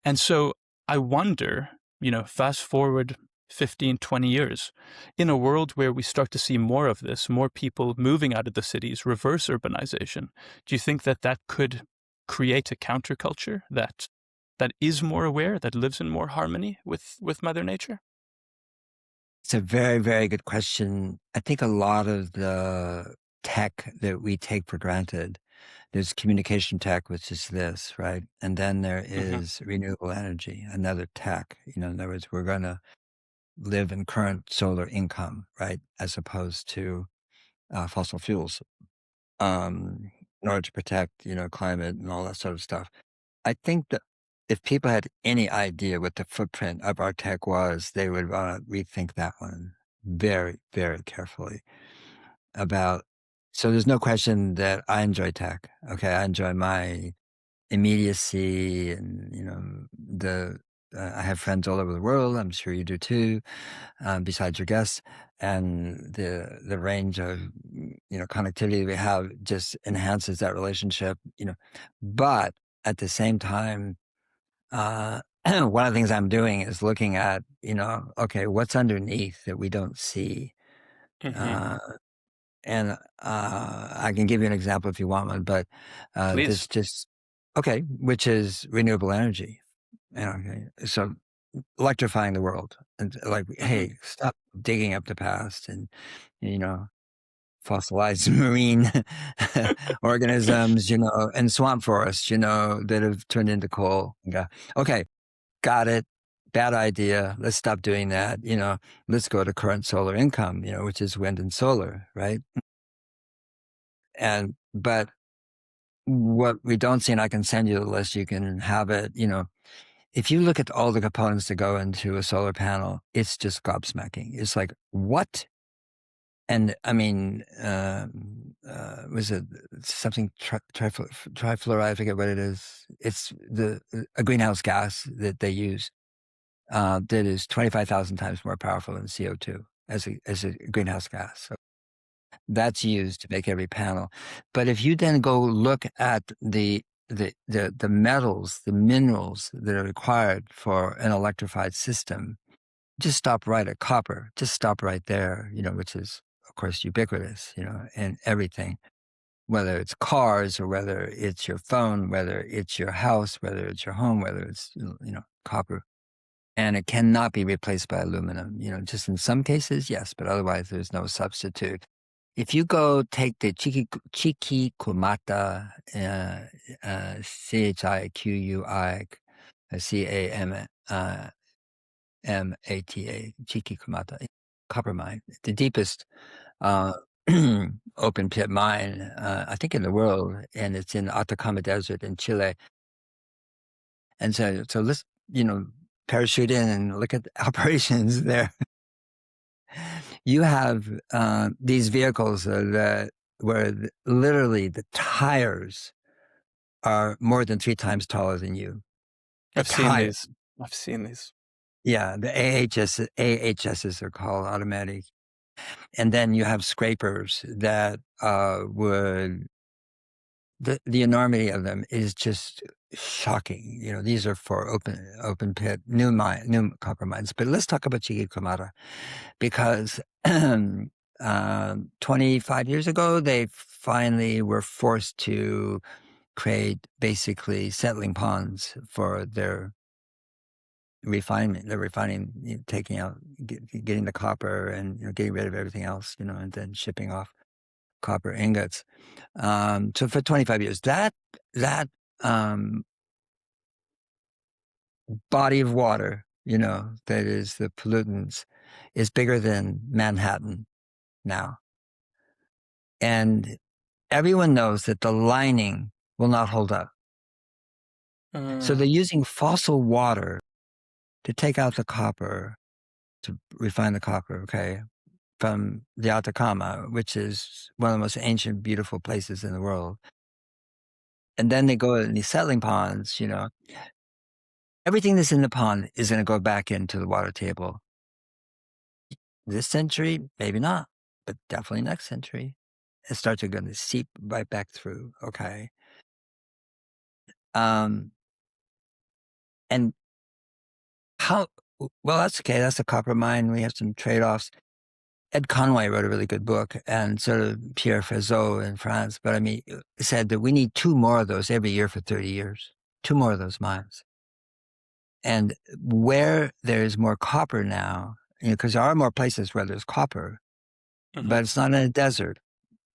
And so I wonder, fast forward 15, 20 years, in a world where we start to see more of this, more people moving out of the cities, reverse urbanization, do you think that that could create a counterculture that is more aware, that lives in more harmony with Mother Nature? It's a very, very good question. I think a lot of the tech that we take for granted, there's communication tech, which is this, right? And then there Hmm. is renewable energy, another tech. In other words, we're going to live in current solar income, right? As opposed to fossil fuels, in order to protect, climate and all that sort of stuff. I think that if people had any idea what the footprint of our tech was, they would rethink that one very, very carefully about. So there's no question that I enjoy tech. Okay, I enjoy my immediacy, and I have friends all over the world. I'm sure you do too. Besides your guests, and the range of connectivity we have just enhances that relationship. But at the same time, one of the things I'm doing is looking at, okay, what's underneath that we don't see. Hmm. Uh, and I can give you an example if you want one, but Please. this just, okay, which is renewable energy. Okay. So electrifying the world and like, Hmm. hey, stop digging up the past and, you know, fossilized marine organisms, and swamp forests, that have turned into coal. Yeah. Okay. Got it. Bad idea. Let's stop doing that. Let's go to current solar income, which is wind and solar, right? But what we don't see, and I can send you the list, you can have it, if you look at all the components that go into a solar panel, it's just gobsmacking. It's like, what? And I mean, was it something trifluoride? I forget what it is. It's a greenhouse gas that they use that is 25,000 times more powerful than CO2 as a greenhouse gas. So that's used to make every panel. But if you then go look at the metals, the minerals that are required for an electrified system, just stop right at copper. Just stop right there, which is of course ubiquitous, in everything. Whether it's cars or whether it's your phone, whether it's your house, whether it's your home, whether it's copper. And it cannot be replaced by aluminum. Just in some cases, yes, but otherwise there's no substitute. If you go take the Chiquikumata, Chiqui, Cam, Chiquikumata, copper mine, the deepest uh, open pit mine, I think in the world, and it's in Atacama Desert in Chile. And so let's, parachute in and look at the operations there. You have these vehicles where literally the tires are more than 3 times taller than you. The I've seen tire, these. I've seen these. yeah, the AHSs are called automatic, and then you have scrapers that would the enormity of them is just shocking. These are for open pit new copper mines. But let's talk about Chiquitamata because 25 years ago they finally were forced to create basically settling ponds for their refinement. They're refining, taking out, getting the copper and getting rid of everything else, and then shipping off copper ingots. So for 25 years, that um, body of water, that is the pollutants, is bigger than Manhattan now. And everyone knows that the lining will not hold up. So they're Mm. using fossil water to take out the copper, to refine the copper, okay, from the Atacama, which is one of the most ancient, beautiful places in the world. And then they go in these settling ponds, everything that's in the pond is going to go back into the water table. This century, maybe not, but definitely next century. It starts to going to seep right back through. Okay. Um, And how, well, that's okay. That's a copper mine. We have some trade-offs. Ed Conway wrote a really good book, and sort of Pierre Fazeau in France, but I mean, said that we need 2 more of those every year for 30 years, 2 more of those mines. And where there's more copper now, because there are more places where there's copper, Hmm. but it's not in a desert.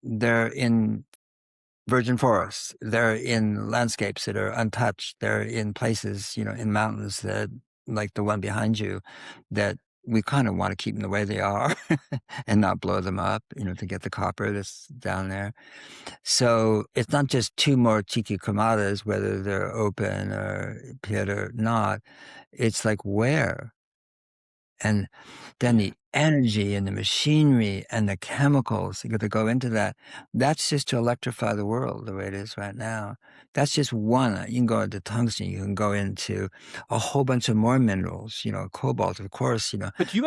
They're in virgin forests. They're in landscapes that are untouched. They're in places, in mountains that, like the one behind you, that we kind of want to keep them the way they are and not blow them up, to get the copper that's down there. So it's not just 2 more Tiki Kamadas, whether they're open or pit or not. It's like where? And then Yeah. the energy and the machinery and the chemicals that go into that, that's just to electrify the world the way it is right now. That's just one. You can go into tungsten, you can go into a whole bunch of more minerals, cobalt, of course, But you